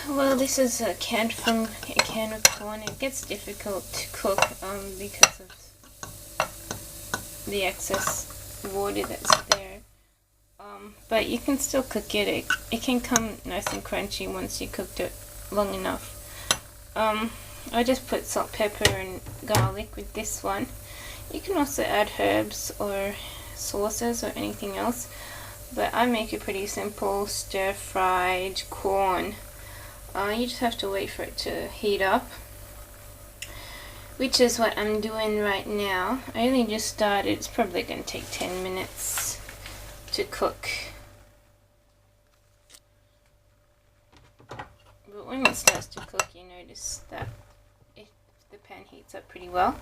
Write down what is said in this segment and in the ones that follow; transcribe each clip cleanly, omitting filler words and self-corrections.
Well, this is a can of corn. It gets difficult to cook because of the excess water that's there. But you can still cook it. It can come nice and crunchy once you cooked it long enough. I just put salt, pepper, and garlic with this one. You can also add herbs or sauces or anything else. But I make a pretty simple stir-fried corn. You just have to wait for it to heat up, which is what I'm doing right now. I only just started. It's probably going to take 10 minutes to cook. But when it starts to cook, you notice that if the pan heats up pretty well.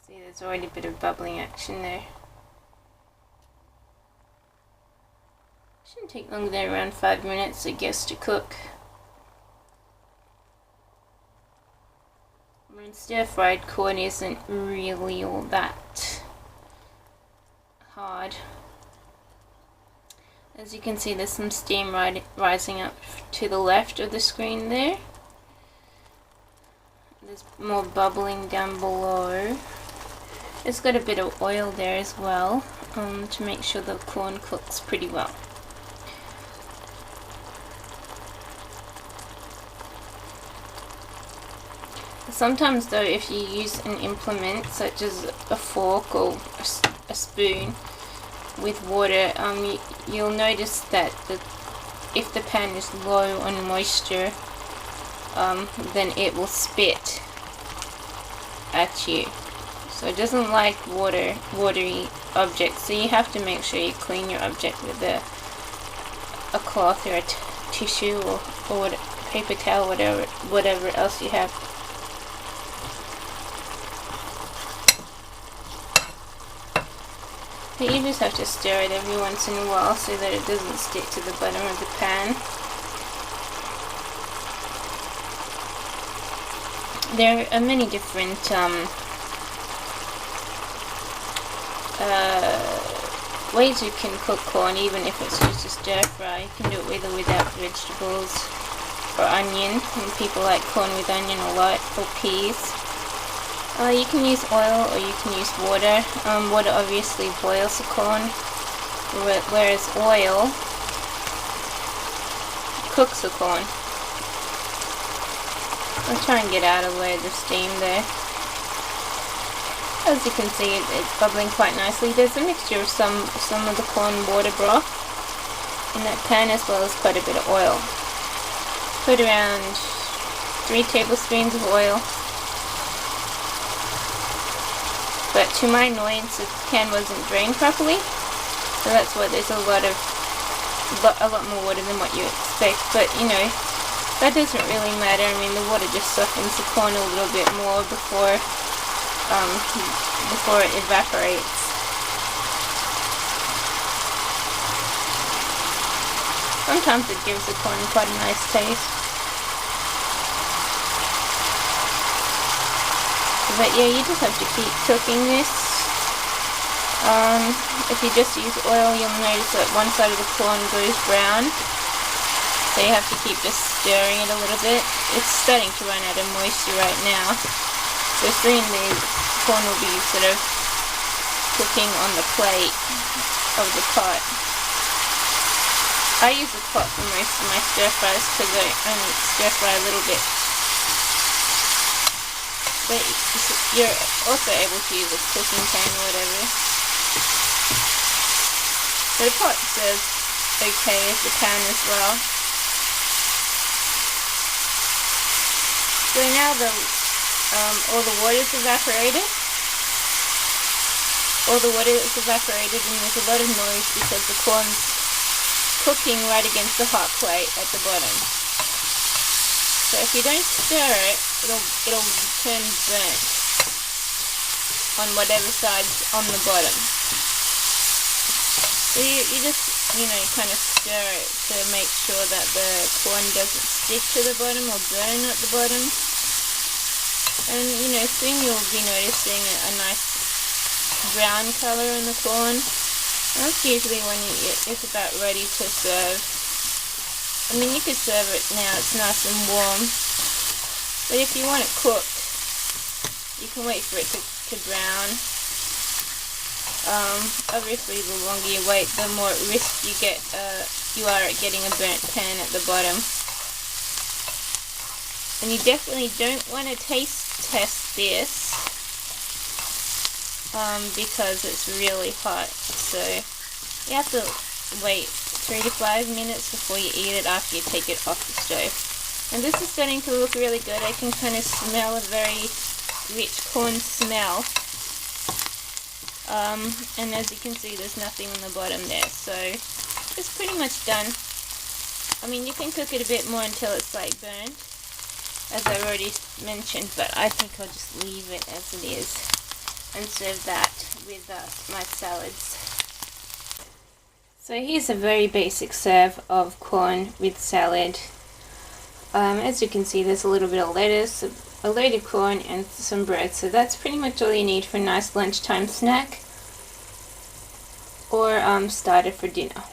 See, there's already a bit of bubbling action there. Shouldn't take longer than around 5 minutes, I guess, to cook. I mean, stir-fried corn isn't really all that hard. As you can see, there's some steam rising up to the left of the screen there. There's more bubbling down below. It's got a bit of oil there as well, to make sure the corn cooks pretty well. Sometimes though, if you use an implement such as a fork or a spoon with water, you'll notice that if the pan is low on moisture, then it will spit at you. So it doesn't like watery objects, so you have to make sure you clean your object with a cloth or a tissue or paper towel, whatever else you have. But you just have to stir it every once in a while so that it doesn't stick to the bottom of the pan. There are many different ways you can cook corn, even if it's just a stir fry. You can do it with or without vegetables or onion, and people like corn with onion a lot, or peas. You can use oil or you can use water. Water obviously boils the corn, whereas oil cooks the corn. I'll try and get out of the way of the steam there. As you can see, it's bubbling quite nicely. There's a mixture of some of the corn water broth in that pan, as well as quite a bit of oil. Put around 3 tablespoons of oil. But to my annoyance, the can wasn't drained properly, so that's why there's a lot more water than what you expect. But you know, that doesn't really matter. I mean, the water just softens the corn a little bit more before it evaporates. Sometimes it gives the corn quite a nice taste. But yeah, you just have to keep cooking this. If you just use oil, you'll notice that one side of the corn goes brown. So you have to keep just stirring it a little bit. It's starting to run out of moisture right now. So soon the corn will be sort of cooking on the plate of the pot. I use a pot for most of my stir fries because I only stir fry a little bit. But you're also able to use a cooking pan or whatever. But a pot serves okay as a pan as well. So now all the water's evaporated. All the water is evaporated, and there's a lot of noise because the corn's cooking right against the hot plate at the bottom. So if you don't stir it, it'll turn burnt on whatever side's on the bottom. So you just, kind of stir it to make sure that the corn doesn't stick to the bottom or burn at the bottom. And, soon you'll be noticing a nice brown color in the corn. And that's usually when it's about ready to serve. I mean, you could serve it now, it's nice and warm. But if you want it cooked, you can wait for it to brown. Obviously the longer you wait, the more at risk you are at getting a burnt pan at the bottom. And you definitely don't want to taste test this because it's really hot. So you have to wait 3 to 5 minutes before you eat it after you take it off the stove. And this is starting to look really good. I can kind of smell a very rich corn smell. And as you can see, there's nothing on the bottom there, so it's pretty much done. I mean, you can cook it a bit more until it's like burnt, as I already mentioned, but I think I'll just leave it as it is and serve that with my salads. So here's a very basic serve of corn with salad. As you can see, there's a little bit of lettuce, a load of corn and some bread, so that's pretty much all you need for a nice lunchtime snack or starter for dinner.